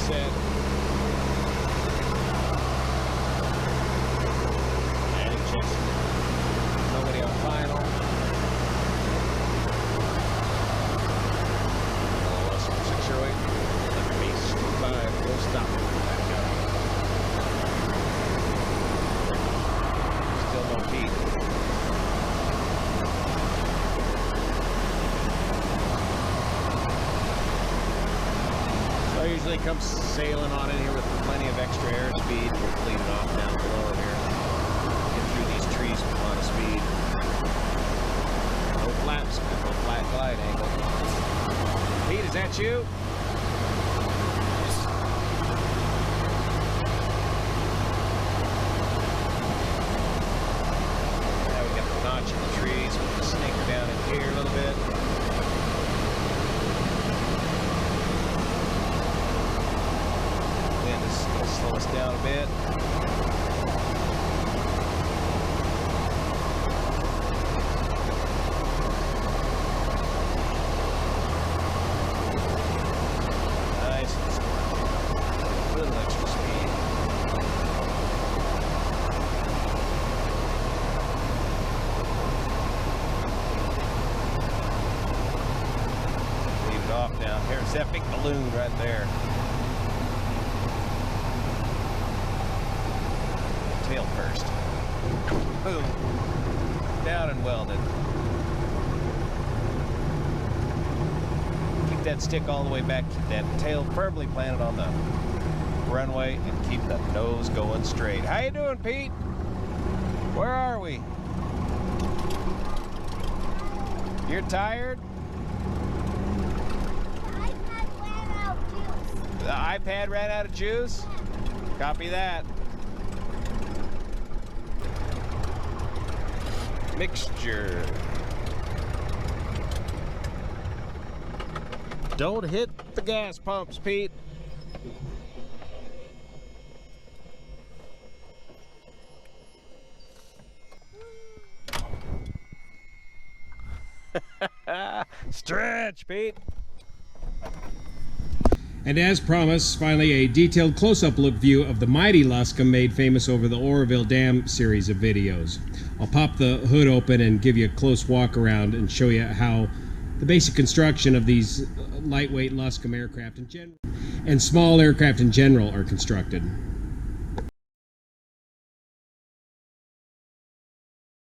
set. Landing chest. Nobody on final. Situate. Base 5. We'll stop. Back up. Still no Pete. So I usually come sailing on in here with plenty of extra airspeed. We'll clean it off down below here. Get through these trees with a lot of speed. No flaps, no flat glide angle. Pete, is that you? Now we got the notch in the trees. We'll just snake her down in here a little bit. Wind is going to slow us down a bit. Now, here's that big balloon right there. Tail first. Boom. Down and welded. Keep that stick all the way back. Keep that tail firmly planted on the runway and keep the nose going straight. How you doing, Pete? Where are we? You're tired? The iPad ran out of juice? Copy that. Mixture. Don't hit the gas pumps, Pete. Stretch, Pete. And as promised, finally a detailed close-up look view of the Mighty Luscombe made famous over the Oroville Dam series of videos. I'll pop the hood open and give you a close walk around and show you how the basic construction of these lightweight Luscombe aircraft in general and small aircraft in general are constructed.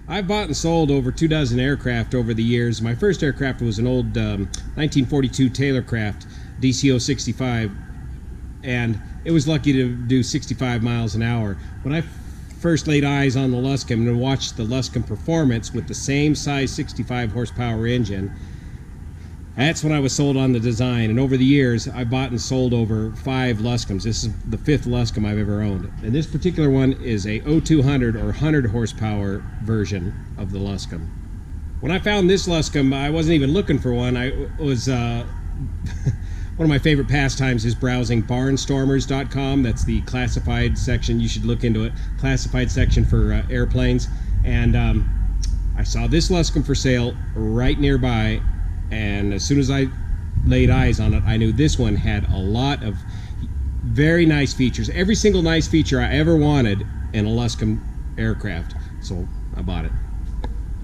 I've bought and sold over 24 aircraft over the years. My first aircraft was an old 1942 Taylorcraft DC-065, and it was lucky to do 65 miles an hour. When I first laid eyes on the Luscombe and watched the Luscombe performance with the same size 65 horsepower engine, that's when I was sold on the design. And over the years, I bought and sold over 5 Luscombes. This is the 5th Luscombe I've ever owned. And this particular one is a 0200 or 100 horsepower version of the Luscombe. When I found this Luscombe, I wasn't even looking for one. I was one of my favorite pastimes is browsing barnstormers.com. That's the classified section. You should look into it. Classified section for airplanes. And I saw this Luscombe for sale right nearby. And as soon as I laid eyes on it, I knew this one had a lot of very nice features. Every single nice feature I ever wanted in a Luscombe aircraft. So I bought it.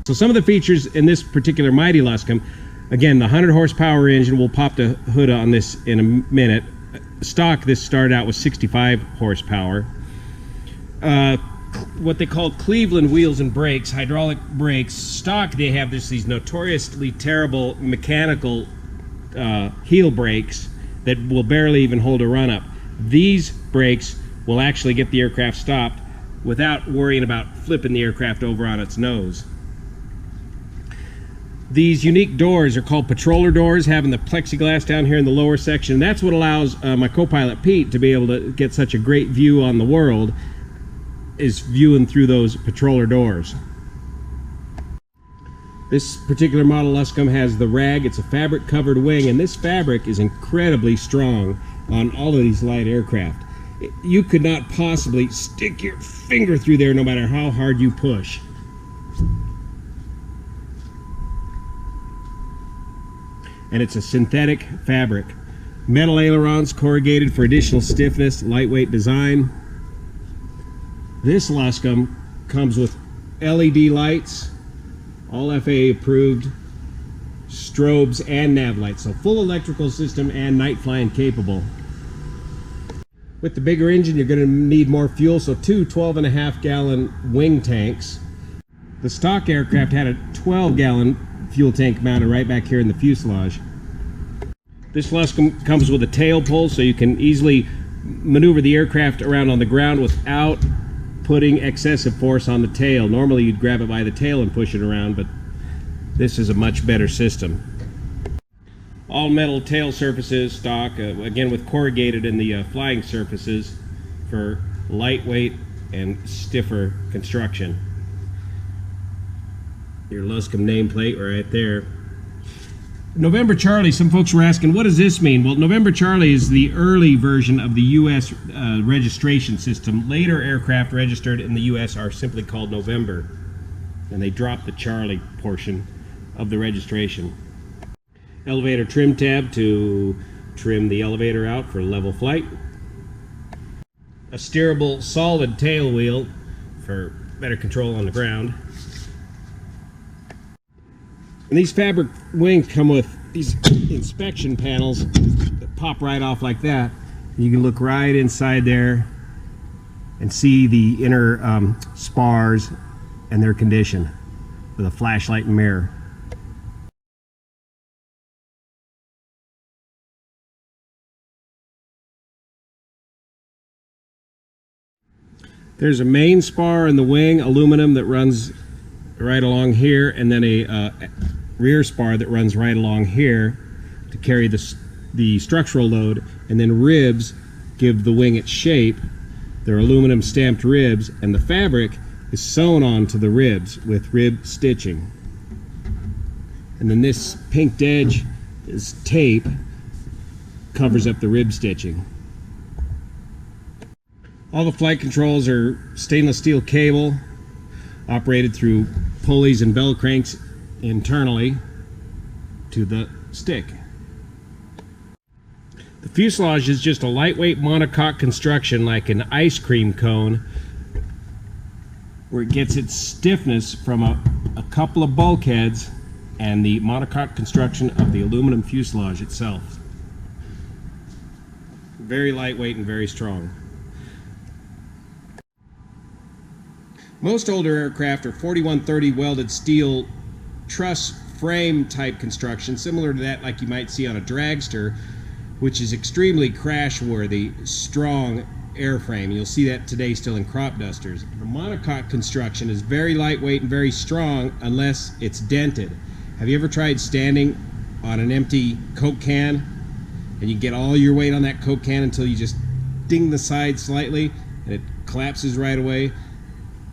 So some of the features in this particular Mighty Luscombe, again, the 100 horsepower engine, we'll pop the hood on this in a minute. Stock, this started out with 65 horsepower. What they call Cleveland wheels and brakes, hydraulic brakes. Stock, they have these notoriously terrible mechanical heel brakes that will barely even hold a run-up. These brakes will actually get the aircraft stopped without worrying about flipping the aircraft over on its nose. These unique doors are called patroller doors, having the plexiglass down here in the lower section. That's what allows my co-pilot Pete to be able to get such a great view on the world, is viewing through those patroller doors. This particular model Luscombe has the rag. It's a fabric covered wing, and this fabric is incredibly strong on all of these light aircraft. You could not possibly stick your finger through there no matter how hard you push. And it's a synthetic fabric. Metal ailerons, corrugated for additional stiffness, lightweight design. This Luscombe comes with LED lights, all FAA approved, strobes and nav lights, so full electrical system and night flying capable. With the bigger engine, you're going to need more fuel, so two 12.5-gallon wing tanks. The stock aircraft had a 12-gallon fuel tank mounted right back here in the fuselage. This Luscombe comes with a tail pull, so you can easily maneuver the aircraft around on the ground without putting excessive force on the tail. Normally you'd grab it by the tail and push it around, but this is a much better system. All metal tail surfaces, stock, again with corrugated in the flying surfaces for lightweight and stiffer construction. Your Luscombe nameplate right there. November Charlie, some folks were asking, what does this mean? Well, November Charlie is the early version of the U.S. Registration system. Later aircraft registered in the U.S. are simply called November, and they dropped the Charlie portion of the registration. Elevator trim tab to trim the elevator out for level flight. A steerable solid tail wheel for better control on the ground. And these fabric wings come with these inspection panels that pop right off like that. You can look right inside there and see the inner spars and their condition with a flashlight and mirror. There's a main spar in the wing, aluminum, that runs right along here, and then a rear spar that runs right along here to carry the structural load, and then ribs give the wing its shape. They're aluminum stamped ribs, and the fabric is sewn onto the ribs with rib stitching. And then this pinked edge is tape, covers up the rib stitching. All the flight controls are stainless steel cable operated through pulleys and bell cranks internally to the stick. The fuselage is just a lightweight monocoque construction like an ice cream cone, where it gets its stiffness from a couple of bulkheads and the monocoque construction of the aluminum fuselage itself. Very lightweight and very strong. Most older aircraft are 4130 welded steel truss frame type construction, similar to that like you might see on a dragster, which is extremely crash worthy, strong airframe. You'll see that today still in crop dusters. The monocoque construction is very lightweight and very strong unless it's dented. Have you ever tried standing on an empty Coke can and you get all your weight on that Coke can until you just ding the side slightly and it collapses right away?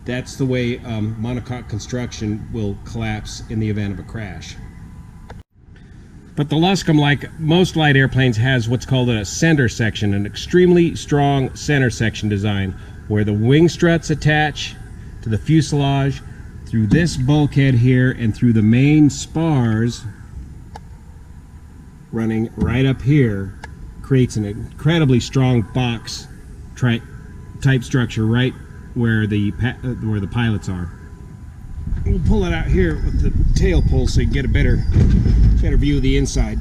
That's the way monocoque construction will collapse in the event of a crash. But the Luscombe, like most light airplanes, has what's called a center section, an extremely strong center section design, where the wing struts attach to the fuselage through this bulkhead here and through the main spars running right up here, creates an incredibly strong box type structure right where the pilots are. We'll pull it out here with the tail pull so you can get a better view of the inside.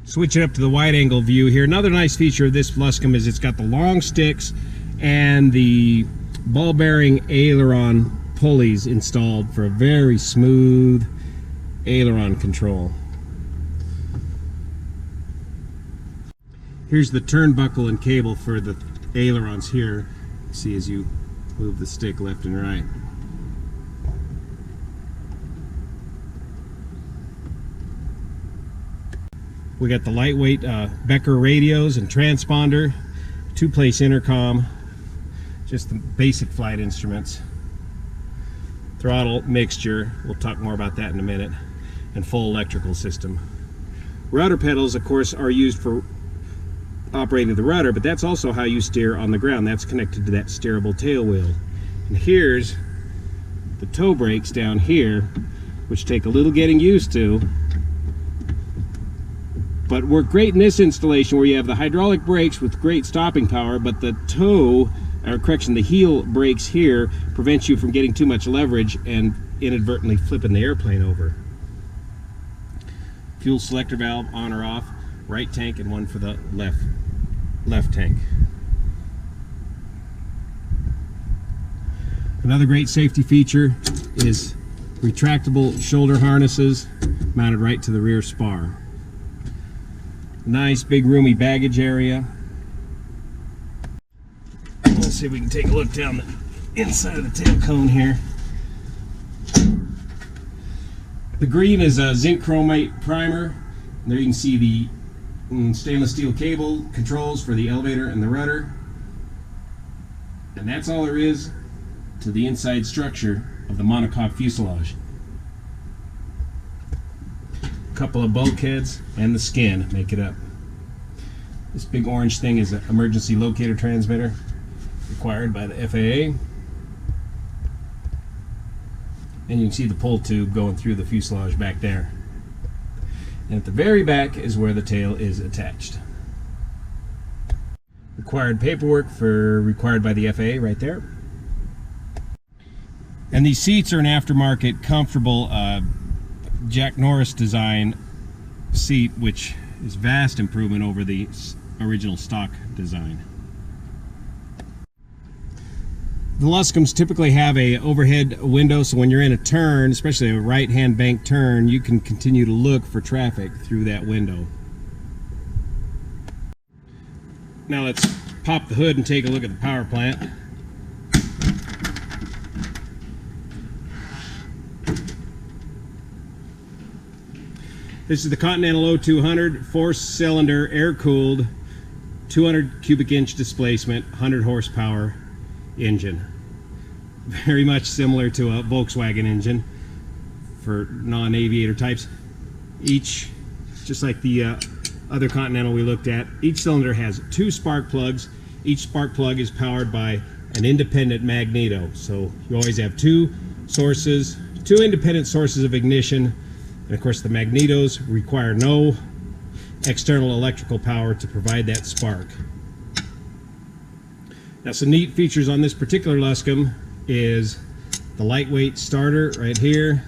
Switch it up to the wide angle view here. Another nice feature of this Luscombe is it's got the long sticks and the ball bearing aileron pulleys installed for a very smooth aileron control. Here's the turnbuckle and cable for the ailerons here. See as you move the stick left and right. We got the lightweight Becker radios and transponder, two-place intercom, just the basic flight instruments, throttle mixture, we'll talk more about that in a minute, and full electrical system. Rudder pedals, of course, are used for operating the rudder, but that's also how you steer on the ground. That's connected to that steerable tail wheel. And here's the toe brakes down here, which take a little getting used to. but work great in this installation where you have the hydraulic brakes with great stopping power, but the the heel brakes here prevents you from getting too much leverage and inadvertently flipping the airplane over. Fuel selector valve on or off, right tank and one for the left tank. Another great safety feature is retractable shoulder harnesses mounted right to the rear spar. Nice big roomy baggage area. Let's see if we can take a look down the inside of the tail cone here. The green is a zinc chromate primer. There you can see the stainless steel cable controls for the elevator and the rudder. And that's all there is to the inside structure of the monocoque fuselage. A couple of bulkheads and the skin make it up. This big orange thing is an emergency locator transmitter required by the FAA. And you can see the pull tube going through the fuselage back there. And at the very back is where the tail is attached. Required paperwork required by the FAA right there. And these seats are an aftermarket, comfortable Jack Norris design seat, which is vast improvement over the original stock design. The Luscombes typically have a overhead window, so when you're in a turn, especially a right-hand bank turn, you can continue to look for traffic through that window. Now let's pop the hood and take a look at the power plant. This is the Continental O200 4-cylinder air-cooled 200 cubic inch displacement 100 horsepower engine. Very much similar to a Volkswagen engine for non-aviator types. Each, just like the other Continental we looked at, each cylinder has 2 spark plugs. Each spark plug is powered by an independent magneto. So you always have 2 independent sources of ignition. And of course the magnetos require no external electrical power to provide that spark. Now some neat features on this particular Luscombe is the lightweight starter right here,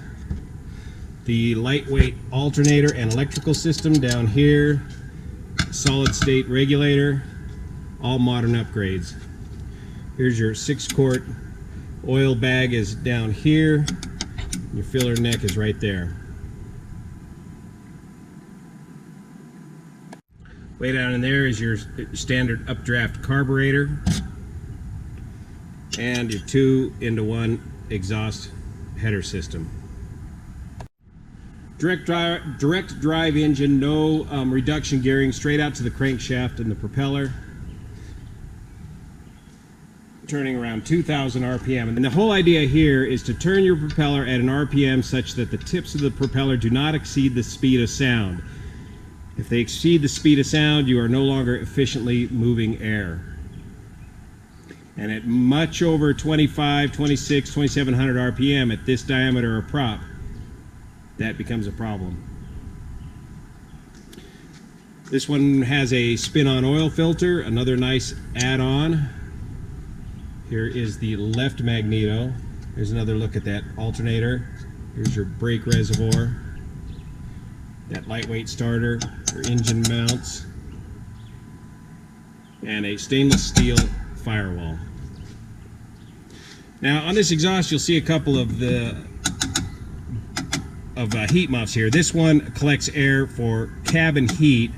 the lightweight alternator and electrical system down here, solid state regulator, all modern upgrades. Here's your 6-quart oil bag is down here, your filler neck is right there. Way down in there is your standard updraft carburetor and your 2-into-1 exhaust header system. Direct drive engine, no reduction gearing, straight out to the crankshaft and the propeller, turning around 2,000 RPM. And the whole idea here is to turn your propeller at an RPM such that the tips of the propeller do not exceed the speed of sound. If they exceed the speed of sound, you are no longer efficiently moving air. And at much over 25, 26, 2700 RPM at this diameter of prop, that becomes a problem. This one has a spin-on oil filter, another nice add-on. Here is the left magneto. Here's another look at that alternator. Here's your brake reservoir. That lightweight starter for engine mounts. And a stainless steel firewall. Now on this exhaust you'll see a couple of heat muffs here. This one collects air for cabin heat.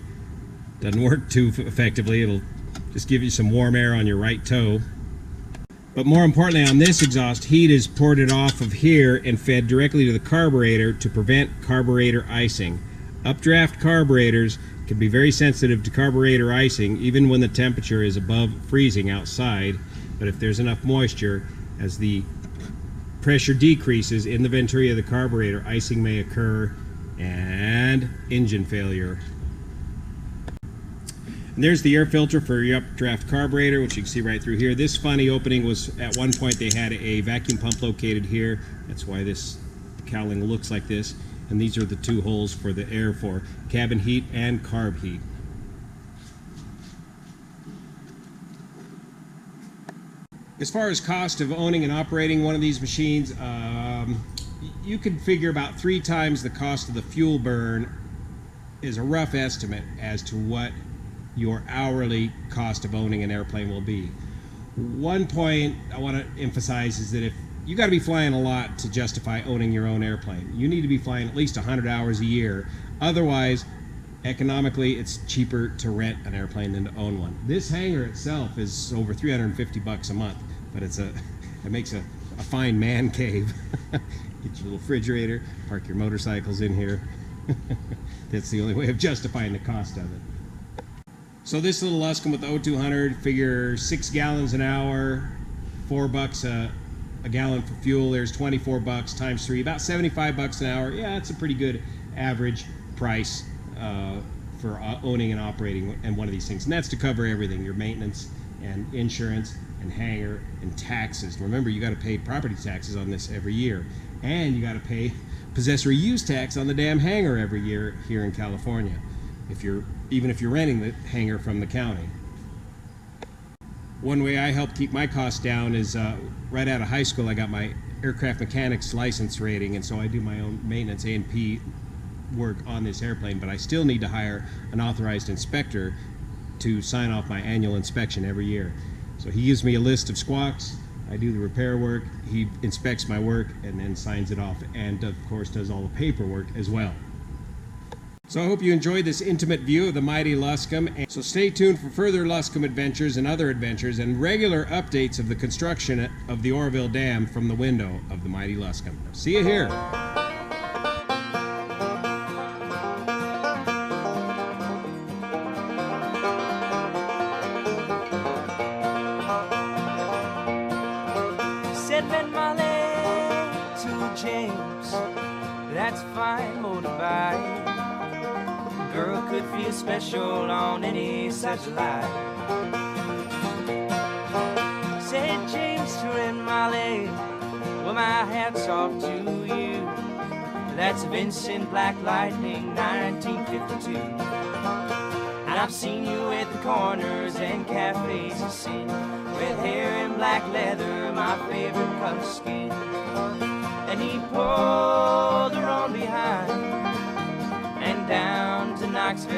Doesn't work too effectively. It'll just give you some warm air on your right toe. But more importantly, on this exhaust, heat is ported off of here and fed directly to the carburetor to prevent carburetor icing. Updraft carburetors can be very sensitive to carburetor icing even when the temperature is above freezing outside, but if there's enough moisture, as the pressure decreases in the venturi of the carburetor, icing may occur and engine failure. And there's the air filter for your updraft carburetor, which you can see right through here. This funny opening was, at one point they had a vacuum pump located here. That's why this cowling looks like this. and these are the two holes for the air for cabin heat and carb heat. As far as cost of owning and operating one of these machines, you can figure about 3 times the cost of the fuel burn is a rough estimate as to what your hourly cost of owning an airplane will be. One point I want to emphasize is that if you got to be flying a lot to justify owning your own airplane. You need to be flying at least 100 hours a year. Otherwise, economically, it's cheaper to rent an airplane than to own one. This hangar itself is over $350 a month, but it makes a fine man cave. Get your little refrigerator, park your motorcycles in here. That's the only way of justifying the cost of it. So this little Luscombe with the O200, figure 6 gallons an hour, $4 a gallon for fuel. There's 24 bucks times 3, about 75 bucks an hour. Yeah, it's a pretty good average price for owning and operating and one of these things. And that's to cover everything, your maintenance and insurance and hangar and taxes. Remember, you got to pay property taxes on this every year, and you got to pay possessory use tax on the damn hangar every year here in California, even if you're renting the hangar from the county. One way I help keep my costs down is right out of high school I got my aircraft mechanics license rating, and so I do my own maintenance A&P work on this airplane, but I still need to hire an authorized inspector to sign off my annual inspection every year. So he gives me a list of squawks, I do the repair work, he inspects my work and then signs it off, and of course does all the paperwork as well. So I hope you enjoyed this intimate view of the Mighty Luscombe. So stay tuned for further Luscombe adventures and other adventures and regular updates of the construction of the Oroville Dam from the window of the Mighty Luscombe. See you here. Said Ben Marley to James, that's fine motorbike. Girl could feel special on any such light. Said James to Red Molly, well, my hat's off to you. That's Vincent Black Lightning 1952. And I've seen you at the corners and cafes of sin, with hair and black leather, my favorite color scheme. And he pulled her on behind and down to Knoxville